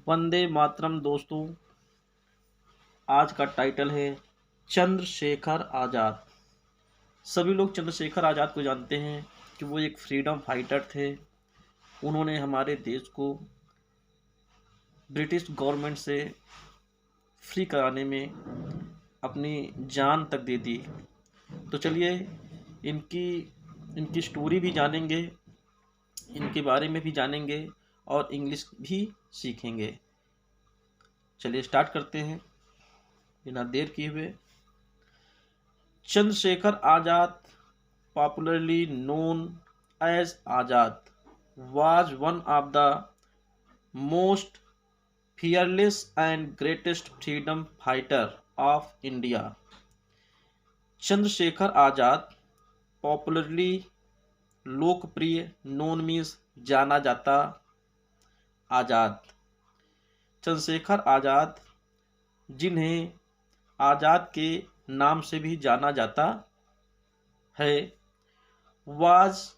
वंदे मातरम दोस्तों। आज का टाइटल है चंद्रशेखर आज़ाद। सभी लोग चंद्रशेखर आज़ाद को जानते हैं कि वो एक फ्रीडम फाइटर थे। उन्होंने हमारे देश को ब्रिटिश गवर्नमेंट से फ्री कराने में अपनी जान तक दे दी। तो चलिए इनकी इनकी स्टोरी भी जानेंगे, इनके बारे में भी जानेंगे और इंग्लिश भी सीखेंगे। चलिए स्टार्ट करते हैं बिना देर किए हुए। Chandrashekhar Azad, popularly known as Azad, was one of the most fearless and greatest freedom fighter of India. Chandrashekhar Azad, popularly लोकप्रिय, नोन मीन्स जाना जाता, आज़ाद। चंद्रशेखर आज़ाद जिन्हें आज़ाद के नाम से भी जाना जाता है। वाज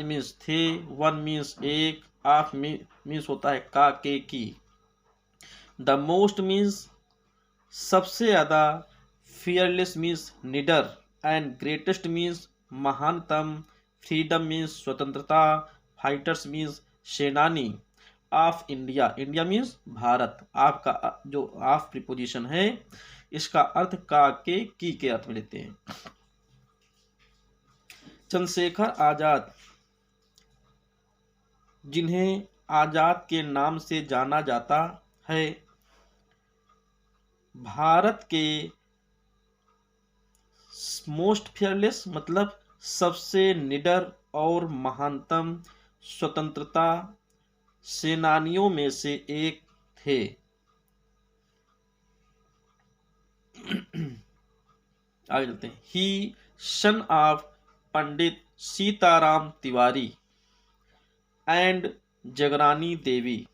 मीन्स थे, वन मीन्स एक, ऑफ मीन्स होता है का, के, की। द मोस्ट मीन्स सबसे ज़्यादा, फियरलेस मीन्स निडर, एंड ग्रेटेस्ट मीन्स महानतम, फ्रीडम मीन्स स्वतंत्रता, फाइटर्स मीन्स सेनानी, of India, India means Bharat. आपका जो ऑफ प्रीपोजिशन है इसका अर्थ का, के, की के अर्थ में लेते हैं। चंद्रशेखर आज़ाद जिन्हें आज़ाद के नाम से जाना जाता है, भारत के मोस्ट फियरलेस मतलब सबसे निडर और महानतम स्वतंत्रता सेनानियों में से एक थे। आगे चलते हैं। He son of Pandit Sitaram Tiwari and Jagrani Devi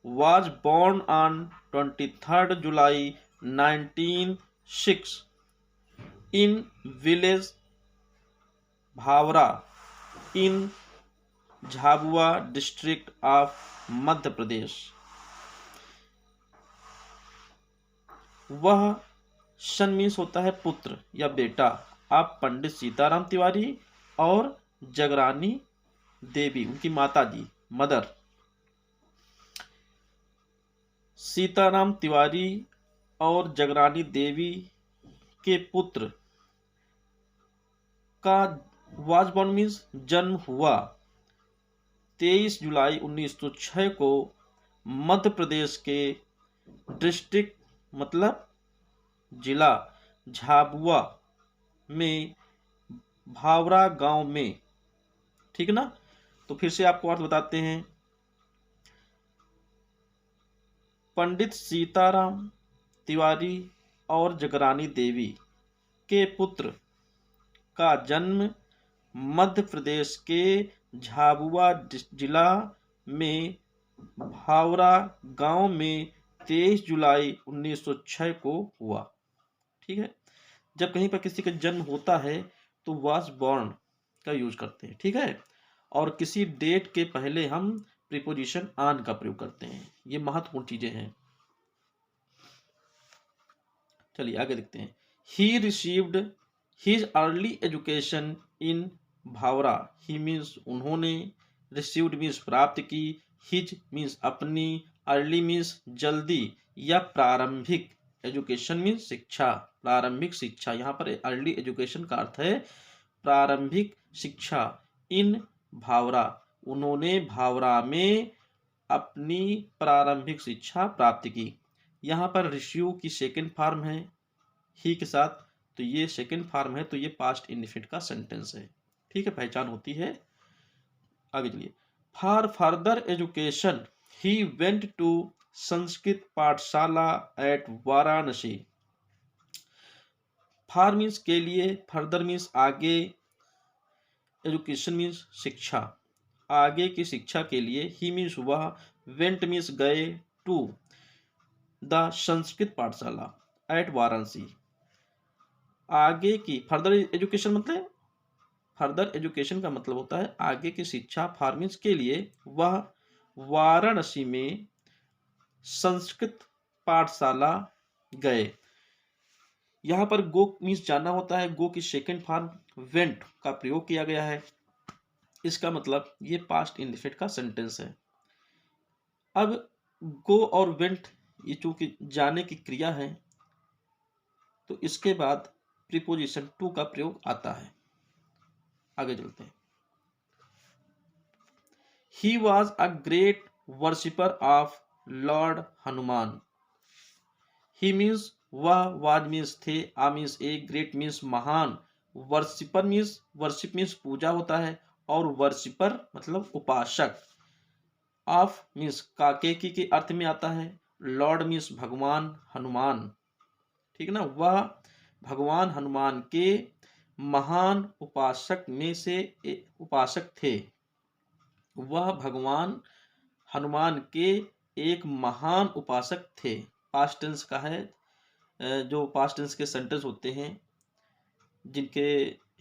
was born on 23rd July 1906 in village Bhavra in Jhabua district of Madhya Pradesh. वह सन मीन्स होता है पुत्र या बेटा, आप पंडित सीताराम तिवारी और जगरानी देवी उनकी माता जी, मदर। सीताराम तिवारी और जगरानी देवी के पुत्र का वाज बॉर्न मीन्स जन्म हुआ 23 जुलाई 1906 को मध्य प्रदेश के डिस्ट्रिक्ट मतलब जिला झाबुआ में भावरा गांव में। ठीक ना, तो फिर से आपको अर्थ बताते हैं। पंडित सीताराम तिवारी और जगरानी देवी के पुत्र का जन्म मध्य प्रदेश के झाबुआ जिला में भावरा गांव में 23 जुलाई 1906 को हुआ। ठीक है, जब कहीं पर किसी का जन्म होता है तो वाज बॉर्न का यूज करते हैं। ठीक है, और किसी डेट के पहले हम प्रीपोजिशन ऑन का प्रयोग करते हैं। ये महत्वपूर्ण चीजें हैं। चलिए आगे देखते हैं। He received his early education in Bhavra. He means उन्होंने, रिसीव्ड मीन्स प्राप्त की, हिज मीन्स अपनी, अर्ली मीन्स जल्दी या प्रारंभिक, एजुकेशन मीन्स शिक्षा, प्रारंभिक शिक्षा। यहाँ पर अर्ली एजुकेशन का अर्थ है प्रारंभिक शिक्षा। इन भावरा, उन्होंने भावरा में अपनी प्रारंभिक शिक्षा प्राप्त की। यहाँ पर रिसीव की सेकेंड फॉर्म है ही के साथ, तो ये सेकेंड फॉर्म है, तो ये पास्ट इंडिफिनिट का सेंटेंस है। ठीक है, पहचान होती है। आगे चलिए। For further education he went to Sanskrit pathshala at Varanasi. For means के लिए, फर्दर मीन्स आगे, एजुकेशन मीन्स शिक्षा, आगे की शिक्षा के लिए। ही मीन्स वह, वेंट मीन्स गए, to the Sanskrit pathshala at Varanasi, आगे की। फर्दर एजुकेशन मतलब, फर्दर एजुकेशन का मतलब होता है आगे की शिक्षा। फॉर मीन्स के लिए, वह वाराणसी में संस्कृत पाठशाला गए। यहाँ पर गो मीन्स जाना होता है, गो की सेकेंड फॉर्म वेंट का प्रयोग किया गया है। इसका मतलब ये पास्ट इंडेफिनिट का सेंटेंस है। अब गो और वेंट ये चूंकि जाने की क्रिया है, तो इसके बाद प्रीपोजिशन टू का प्रयोग आता है। आगे चलते हैं। He was a great worshipper of Lord Hanuman. He means वह, वाज मीन्स थे, आ मीन्स एक, ग्रेट मीन्स महान, वर्शिपर मीन्स, वर्शिप मीन्स पूजा होता है, और वर्शिपर मतलब उपासक, ऑफ मीन्स काकेकी के अर्थ में आता है, लॉर्ड मीन्स भगवान, हनुमान, ठीक ना, वह भगवान हनुमान के महान उपासक में से उपासक थे। वह भगवान हनुमान के एक महान उपासक थे। पास्ट टेंस का है, जो पास्ट टेंस के सेंटेंस होते हैं जिनके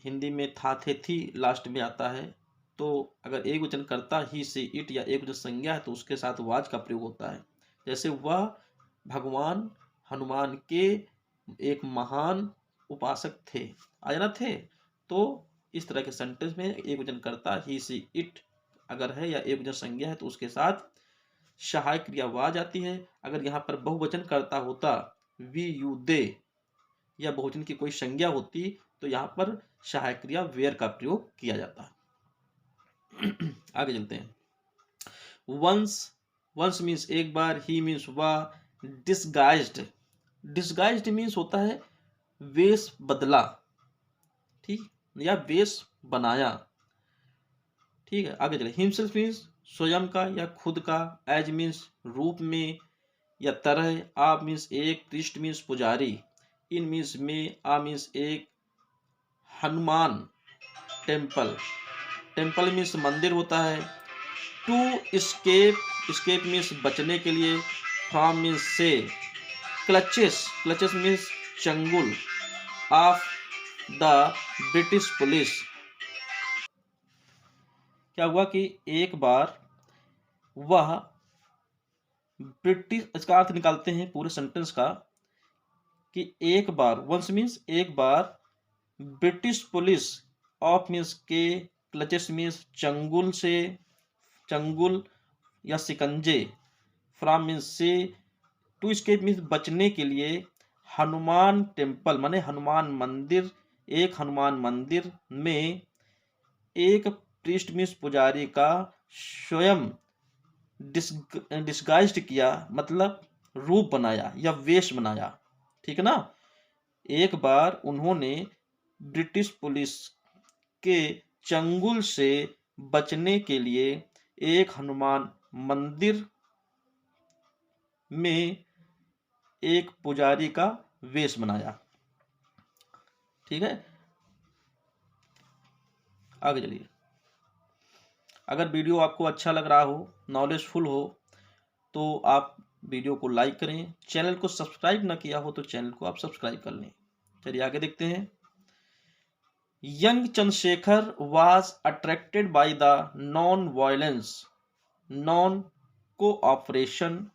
हिंदी में था, थे, थी लास्ट में आता है, तो अगर एक वचन करता ही से, इट या एक वचन संज्ञा है तो उसके साथ वाज का प्रयोग होता है। जैसे वह भगवान हनुमान के एक महान उपासक थे, आया ना थे, तो इस तरह के सेंटेंस में एक वचन करता ही से, इट अगर है या एक वचन संज्ञा है तो उसके साथ सहायक क्रिया वाज आती है। अगर यहाँ पर बहुवचन करता होता, वी, यू, दे, या बहुवचन की कोई संज्ञा होती तो यहाँ पर सहायक क्रिया वेयर का प्रयोग किया जाता है। आगे चलते हैं। वंस, वंस मीन्स एक बार, ही मीन्स वह, डिसगाइज्ड, डिसगाइज्ड मीन्स होता है वेश बदला, ठीक, या वेश बनाया, ठीक है। आगे चले। हिमसेल्फ मीन्स स्वयं का या खुद का, एज मीन्स रूप में या तरह, आप मीन्स एक, प्रीस्ट मीन्स पुजारी, इन मीन्स में, आ मीन्स एक, हनुमान टेम्पल, टेम्पल मीन्स मंदिर होता है। टू स्केप, स्केप मीन्स बचने के लिए, फ्रॉम मीन्स से, क्लचेस, क्लचेस मीन्स चंगुल, ऑफ द ब्रिटिश पुलिस। क्या हुआ कि एक बार वह ब्रिटिश, इसका अर्थ निकालते हैं पूरे सेंटेंस का, कि एक बार, वंस मीन्स एक बार, ब्रिटिश पुलिस, ऑफ मीन्स के, क्लचेस मीन्स चंगुल से, चंगुल या शिकंजे, फ्रॉम मीन्स से, टू एस्केप मीन्स बचने के लिए, हनुमान टेम्पल माने हनुमान मंदिर, एक हनुमान मंदिर में, एक प्रीस्ट मीन्स पुजारी का स्वयं डिस्गाइज्ड किया, मतलब रूप बनाया या वेश बनाया, ठीक है ना। एक बार उन्होंने ब्रिटिश पुलिस के चंगुल से बचने के लिए एक हनुमान मंदिर में एक पुजारी का वेश बनाया, ठीक है। आगे चलिए। अगर वीडियो आपको अच्छा लग रहा हो, नॉलेजफुल हो, तो आप वीडियो को लाइक करें। चैनल को सब्सक्राइब ना किया हो तो चैनल को आप सब्सक्राइब कर लें। चलिए आगे देखते हैं। Young Chandrashekhar was attracted by the non violence, non cooperation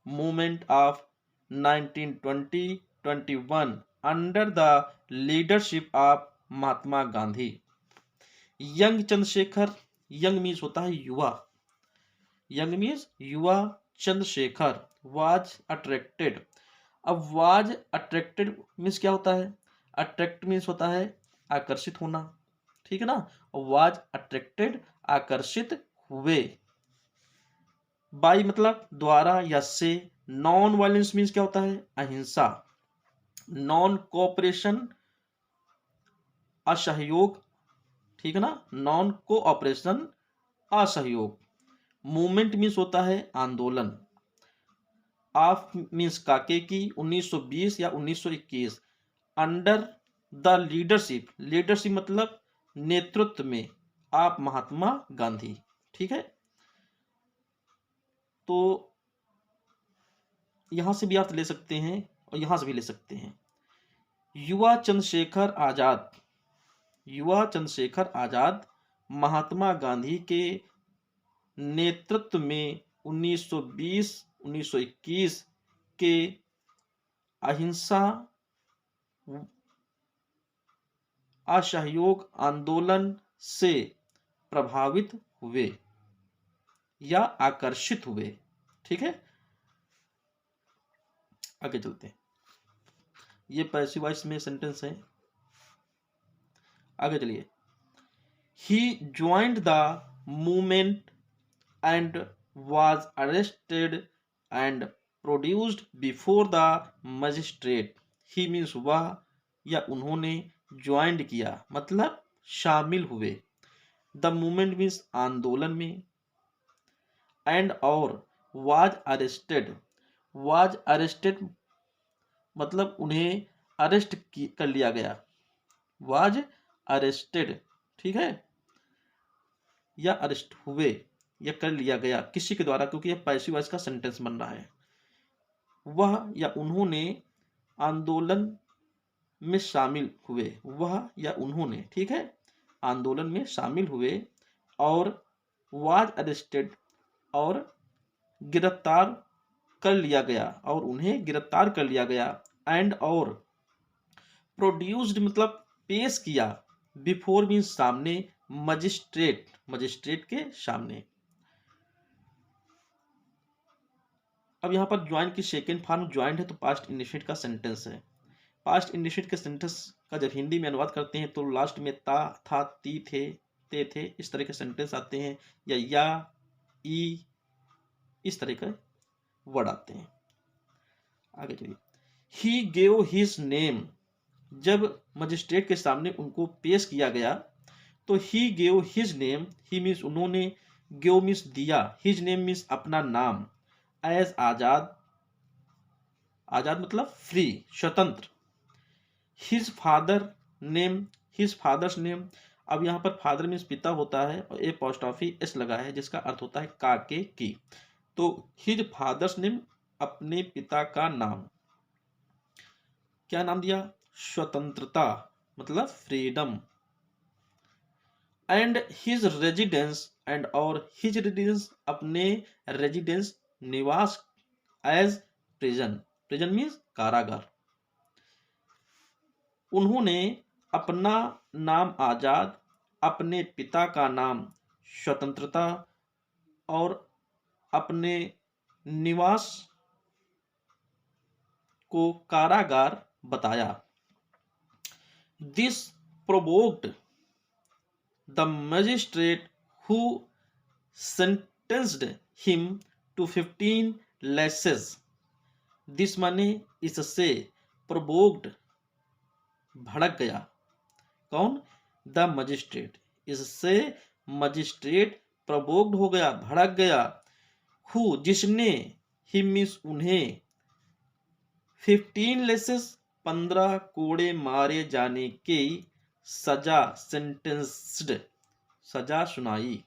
movement of 1920-21 under the leadership of Mahatma Gandhi. Young Chandrashekhar, young means होता है युवा, यंग मीन्स युवा, चंद्रशेखर वाज अट्रैक्टेड। अब वाज अट्रैक्टेड मीन्स क्या होता है, अट्रैक्ट मीन्स होता है आकर्षित होना, ठीक है ना। वाज अट्रैक्टेड आकर्षित हुए, बाई मतलब द्वारा या से, नॉन वायलेंस मीन्स क्या होता है अहिंसा, नॉन कोऑपरेशन असहयोग, ठीक है ना, नॉन कोऑपरेशन असहयोग, मूवमेंट मीन्स होता है आंदोलन, ऑफ मीन्स काके की 1920 या 1921, अंडर द लीडरशिप, लीडरशिप मतलब नेतृत्व में, आप महात्मा गांधी, ठीक है। तो यहां से भी आप ले सकते हैं और यहां से भी ले सकते हैं। युवा चंद्रशेखर आजाद, युवा चंद्रशेखर आजाद महात्मा गांधी के नेतृत्व में 1920 1921 के अहिंसा असहयोग आंदोलन से प्रभावित हुए या आकर्षित हुए। ठीक है, आगे चलते हैं। ये पैसिव वॉइस में सेंटेंस है। आगे चलिए। He joined the movement and was arrested and produced before the magistrate। He means वह या उन्होंने ज्वाइंट किया मतलब शामिल हुए। द मूवमेंट मीन्स आंदोलन में, एंड और was arrested मतलब उन्हें अरेस्ट कर लिया गया। was arrested, ठीक है, या अरेस्ट हुए या कर लिया गया किसी के द्वारा, क्योंकि यह पैसिव वॉइस का सेंटेंस बन रहा है। वह या उन्होंने आंदोलन में शामिल हुए, वह या उन्होंने, ठीक है, आंदोलन में शामिल हुए, और वाज अरेस्टेड और गिरफ्तार कर लिया गया, और उन्हें गिरफ्तार कर लिया गया, एंड और प्रोड्यूस्ड मतलब पेश किया, बिफोर मीन्स सामने, मजिस्ट्रेट के सामने। अब यहाँ पर ज्वाइन की सेकेंड फॉर्म ज्वाइंट है तो पास्ट इंडिफिनिट का सेंटेंस है। पास्ट इंडिफिनिट के सेंटेंस का जब हिंदी में अनुवाद करते हैं तो लास्ट में ता, था, ती, थे, ते थे इस तरह के सेंटेंस आते हैं, या ई इस तरह के वर्ड आते हैं। आगे चलिए। ही गेव हिज नेम, जब मजिस्ट्रेट के सामने उनको पेश किया गया तो he gave his name, he means उन्होंने, गेव मीन्स दिया, हिज नेम मीन्स अपना नाम, एज आजाद, आजाद मतलब फ्री, स्वतंत्र। His father name, his father's name, अब यहाँ पर फादर मीन्स पिता होता है और एपॉस्ट्रोफी एस लगा है जिसका अर्थ होता है काके की, तो हिज फादर्स नेम अपने पिता का नाम, क्या नाम दिया, स्वतंत्रता मतलब freedom. And his residence, and और हिज रेजिडेंस अपने रेजिडेंस निवास, एज प्रिजन, प्रिजन मीन्स कारागार। उन्होंने अपना नाम आजाद, अपने पिता का नाम स्वतंत्रता और अपने निवास को कारागार बताया। This provoked the magistrate who sentenced him to 15 lashes। This माने इससे, प्रोवोक्ड भड़क गया, कौन, द मजिस्ट्रेट, इससे मजिस्ट्रेट प्रोवोक्ड हो गया, भड़क गया, हु जिसने, हिम मीन्स उन्हें, 15 लेसेस 15 कोड़े मारे जाने की सजा, सेंटेंस्ड सजा सुनाई।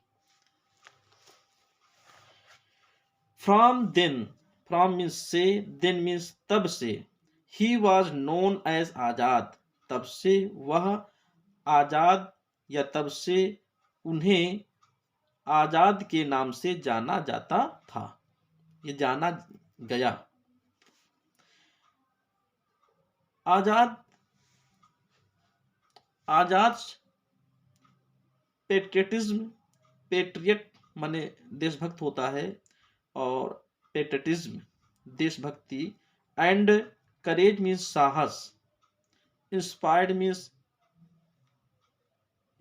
फ्रॉम देन, फ्रॉम मीन्स से, देन मीन्स तब से, ही वॉज नोन एज आजाद, तब से वह आजाद या तब से उन्हें आजाद के नाम से जाना जाता था, ये जाना गया। आजाद, आजाद पेट्रियटिज्म, पेट्रियट माने देशभक्त होता है, और पेट्रियटिज्म देशभक्ति, एंड करेज मीन्स साहस, इंस्पायर्ड मीन्स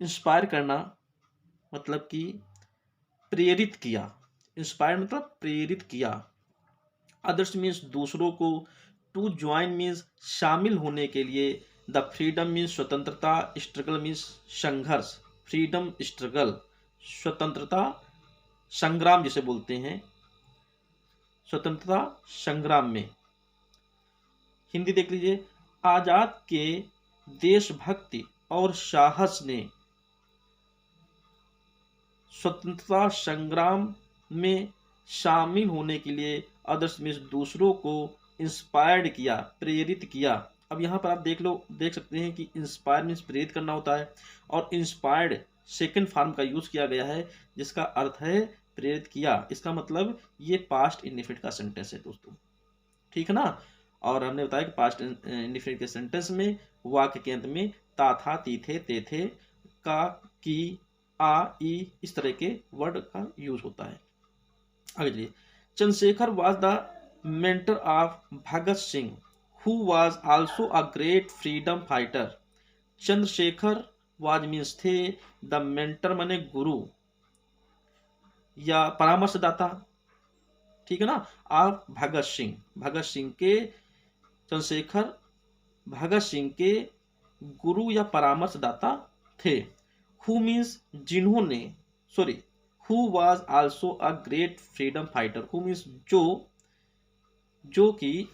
इंस्पायर करना मतलब कि प्रेरित किया, इंस्पायर मतलब प्रेरित किया। अदर्स मीन्स दूसरों को, टू ज्वाइन मीन्स शामिल होने के लिए, द फ्रीडम मीन्स स्वतंत्रता, स्ट्रगल मीन्स संघर्ष, फ्रीडम स्ट्रगल स्वतंत्रता संग्राम जिसे बोलते हैं, स्वतंत्रता संग्राम में। हिंदी देख लीजिए। आजाद के देशभक्ति और साहस ने स्वतंत्रता संग्राम में शामिल होने के लिए, अदर्स मीन्स दूसरों को इंस्पायर्ड किया, प्रेरित किया। अब यहाँ पर आप देख सकते हैं कि इंस्पायर मीन्स प्रेरित करना होता है, और इंस्पायर्ड सेकंड फॉर्म का यूज किया गया है जिसका अर्थ है प्रेरित किया, इसका मतलब ये पास्ट इंडेफिनिट का सेंटेंस है दोस्तों, ठीक है ना। और हमने बताया कि पास्ट इंडेफिनिट के सेंटेंस में वाक्य के अंत में ता था, ती थे, ते थे, का, की, आ, ई इस तरह के वर्ड का यूज होता है। आगे चलिए। Chandrashekhar was the mentor of Bhagat Singh who was also a great freedom fighter. Chandrashekhar was means थे, द मेंटर माने गुरु या परामर्शदाता, ठीक है ना, आप भगत सिंह, भगत सिंह के, चंद्रशेखर भगत सिंह के गुरु या परामर्शदाता थे। हु मीन्स जिन्होंने, sorry, who was also a great freedom fighter, who means जो कि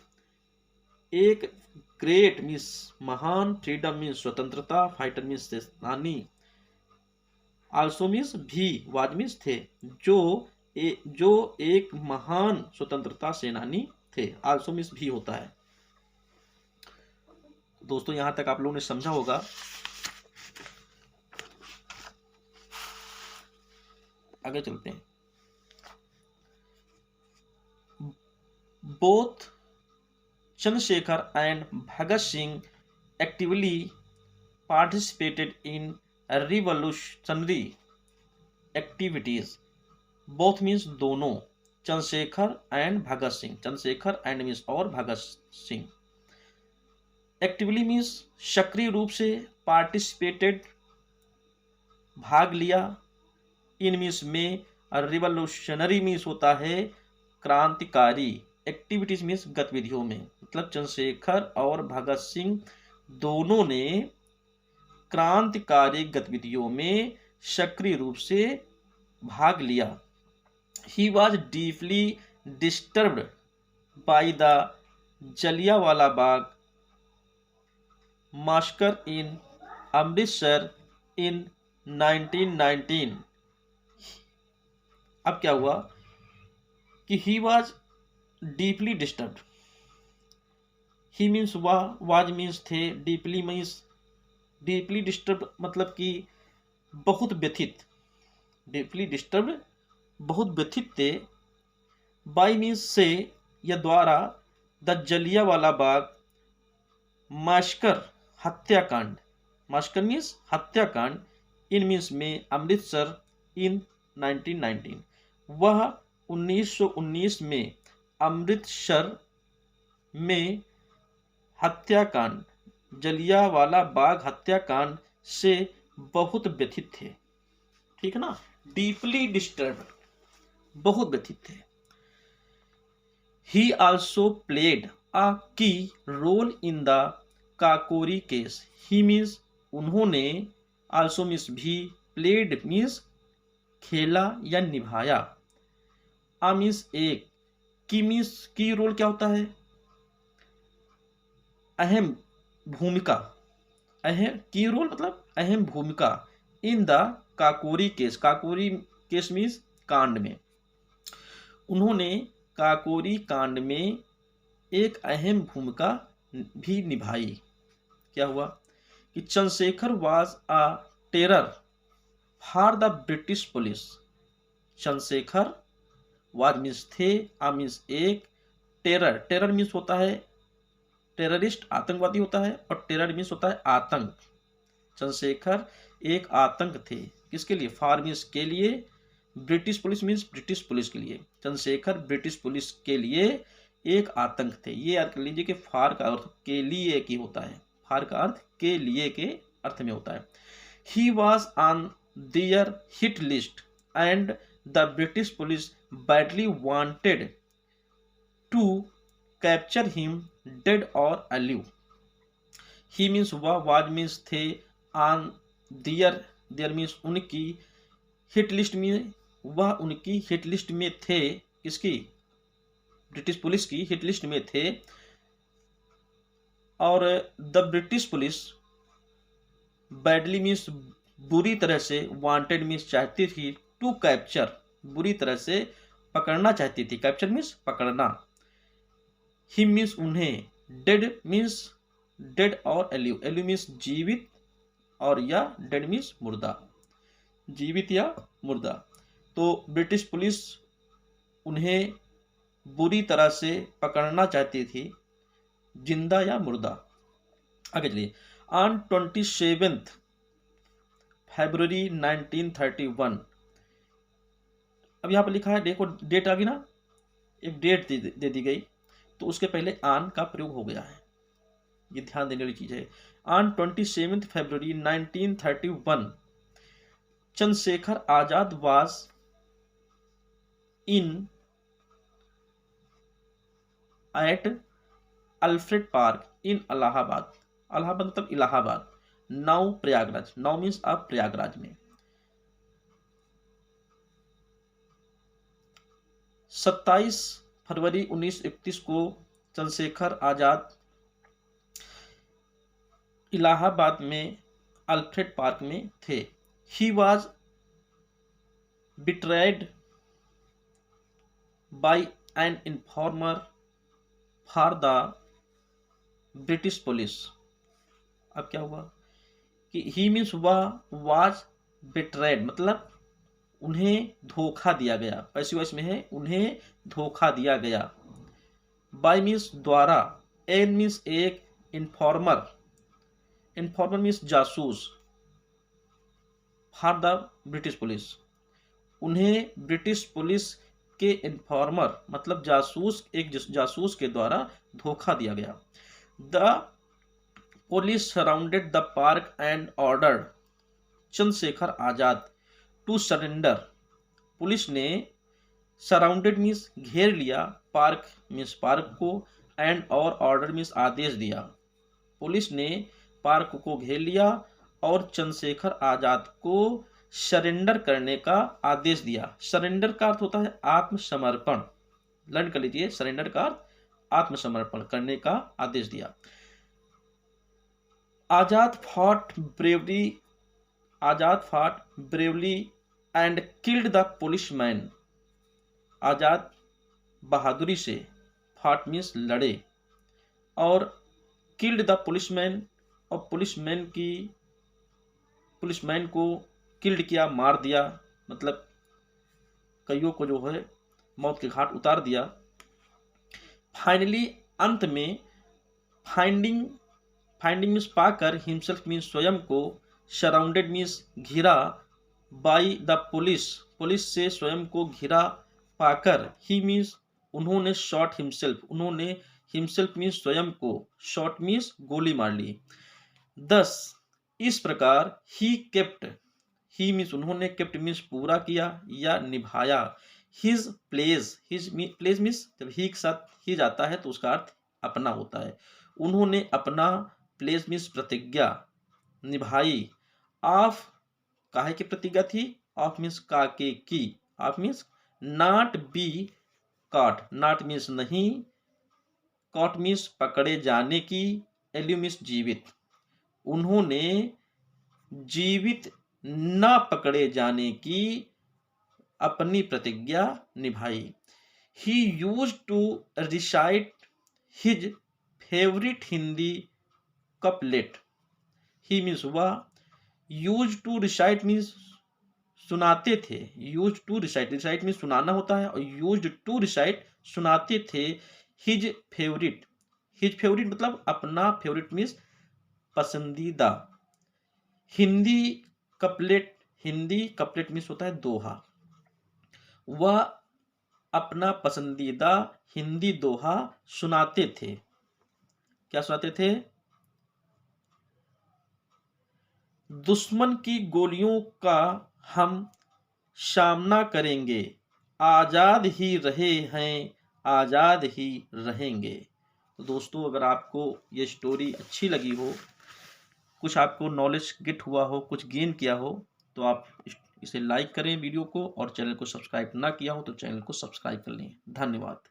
एक ग्रेट मीन्स महान, फ्रीडम मीन्स स्वतंत्रता, फाइटर मीन्स सेनानी, आल्सो मीन्स भी, वाज मीन्स थे, जो एक महान स्वतंत्रता सेनानी थे, आल्सो मीन्स भी होता है। दोस्तों यहां तक आप लोगों ने समझा होगा। आगे चलते हैं। Both Chandrashekhar and Bhagat Singh actively participated in revolutionary activities. Both means दोनों, Chandrashekhar and Bhagat Singh, Chandrashekhar and means और भगत सिंह, एक्टिवली मीन्स सक्रिय रूप से, पार्टिसिपेटेड भाग लिया, इन मीन्स में, रिवोल्यूशनरी मीन्स होता है क्रांतिकारी, एक्टिविटीज मीन्स गतिविधियों में, मतलब चंद्रशेखर और भगत सिंह दोनों ने क्रांतिकारी गतिविधियों में सक्रिय रूप से भाग लिया। He was deeply disturbed by the Jallianwala Bagh massacre in Amritsar in 1919। अब क्या हुआ कि he was deeply disturbed, he means वह, वाज मीन्स थे, डीपली मीन्स डीपली डिस्टर्ब मतलब कि बहुत व्यथित, डीपली डिस्टर्ब बहुत व्यथित थे, बाई मीन्स से या द्वारा, द जलियांवाला बाग मास्कर हत्याकांड, मास्कर मीन्स हत्याकांड, इन मीन्स में अमृतसर इन 1919, वह 1919 में अमृतसर में हत्याकांड, जलियांवाला बाग हत्याकांड से बहुत व्यथित थे, ठीक है ना, डीपली डिस्टर्ब, बहुत व्यथित थे। ही also played a key role in the Kakori case, he means उन्होंने, आल्सो मीन्स भी, प्लेड मीन्स खेला या निभाया, आ मीन्स एक, की मीन्स की रोल क्या होता है, अहम भूमिका, अहम की रोल मतलब अहम भूमिका, इन the Kakori case, Kakori case means कांड में, उन्होंने काकोरी कांड में एक अहम भूमिका भी निभाई। क्या हुआ कि Chandrashekhar was a terror for the British police, Chandrashekhar was means थे, आ मीन्स एक, टेरर, टेरर मीन्स होता है टेररिस्ट, आतंकवादी होता है, और टेरर मीन्स होता है आतंक। चंद्रशेखर एक आतंक थे, किसके लिए, फॉर मीन्स के लिए, British police means British police के लिए, चंद्रशेखर ब्रिटिश पुलिस के लिए एक आतंक थे। ये याद कर लीजिए कि फार का अर्थ के लिए की होता है, फार का अर्थ के लिए के अर्थ में होता है। He was on their hit list and the British police badly wanted to capture him dead or alive. He means वह, वाज मीन्स थे, ऑन दियर, देयर मीन्स उनकी, हिट लिस्ट में, वह उनकी हिट लिस्ट में थे, किसकी, ब्रिटिश पुलिस की हिट लिस्ट में थे, और the British police badly means बुरी तरह से, वांटेड मीन्स चाहती थी, टू कैप्चर बुरी तरह से पकड़ना चाहती थी, कैप्चर मीन्स पकड़ना, ही मीन्स उन्हें, डेड मीन्स डेड और एलिव, एलिव मीन्स जीवित और या डेड मीन्स मुर्दा, जीवित या मुर्दा, तो ब्रिटिश पुलिस उन्हें बुरी तरह से पकड़ना चाहती थी, जिंदा या मुर्दा। आगे चलिए। ऑन 27 फरवरी 1931, अब यहाँ पर लिखा है, देखो डेट आ गई ना, एक डेट दे दी गई, तो उसके पहले आन का प्रयोग हो गया है, ये ध्यान देने वाली चीज है। On 27 February 1931 Chandrashekhar Azad was in at Alfred Park in Allahabad. Allahabad मतलब Allahabad, now Prayagraj, now means अब प्रयागराज में। 27 फरवरी 1931 को चंद्रशेखर आजाद इलाहाबाद में अल्फ्रेड पार्क में थे। He was betrayed by an informer for the British police. अब क्या हुआ कि ही मीन्स वह, वाज बिट्रेड मतलब उन्हें धोखा दिया गया, पैसिव वॉइस में है, उन्हें धोखा दिया गया। बाय मीन्स द्वारा, एन मीन्स एक, इन्फॉर्मर, इन्फॉर्मर मीन्स जासूस, फॉर द ब्रिटिश पुलिस, उन्हें ब्रिटिश पुलिस के इन्फॉर्मर मतलब जासूस, एक जासूस के द्वारा धोखा दिया गया। The police surrounded the park and ordered Chandrashekhar Azad to surrender. Police ने सराउंडेड मीन्स घेर लिया, पार्क मीन्स पार्क को, एंड और ऑर्डर मीन्स आदेश दिया। पुलिस ने पार्क को घेर लिया और चंद्रशेखर आजाद को सरेंडर करने का आदेश दिया। सरेंडर का अर्थ होता है आत्मसमर्पण, लर्न कर लीजिए, सरेंडर का अर्थ आत्मसमर्पण करने का आदेश दिया। Azad fought bravely and killed the policeman. Azad बहादुरी से, फॉट मीन्स लड़े, और किल्ड द पुलिसमैन, और पुलिसमैन को किल्ड किया, मार दिया, मतलब कईयों को जो है मौत के घाट उतार दिया। फाइनली अंत में, फाइंडिंग मीन्स पाकर, हिमसेल्फ मीन्स स्वयं को, सराउंडेड मीन्स घिरा, बाई द पुलिस से स्वयं को घिरा पाकर, ही मीन्स उन्होंने, शॉट हिमसेल्फ, उन्होंने, हिमसेल्फ मीन्स स्वयं को, शॉट मीन्स गोली मार ली। 10 इस प्रकार, ही केप्ट, ही मीन्स उन्होंने, केप्ट मीन्स पूरा किया या निभाया, हिज प्लेस मीन्स जब ही के साथ ही जाता है तो उसका अर्थ अपना होता है, उन्होंने अपना, प्लेस मीन्स प्रतिज्ञा, निभाई, ऑफ काहे की प्रतिज्ञा थी, ऑफ मीन्स काके की, of means not be caught, not means नहीं, कॉट मीन्स पकड़े जाने की, एल्यू मीन्स जीवित, उन्होंने जीवित न पकड़े जाने की अपनी प्रतिज्ञा निभाई। He used to recite his favourite Hindi couplet. He means वह, यूज टू रिसाइट मीन्स सुनाते थे, यूज टू रिसाइट मीन्स सुनाना होता है, और यूज टू रिसाइट सुनाते थे, हिज फेवरेट मतलब अपना, फेवरेट मीन्स पसंदीदा, हिंदी कपलेट मीन्स होता है दोहा, वह अपना पसंदीदा हिंदी दोहा सुनाते थे। क्या सुनाते थे? दुश्मन की गोलियों का हम सामना करेंगे, आजाद ही रहे हैं, आजाद ही रहेंगे। तो दोस्तों, अगर आपको ये स्टोरी अच्छी लगी हो, कुछ आपको नॉलेज गेट हुआ हो, कुछ गेन किया हो, तो आप इसे लाइक करें वीडियो को, और चैनल को सब्सक्राइब ना किया हो तो चैनल को सब्सक्राइब कर लें। धन्यवाद।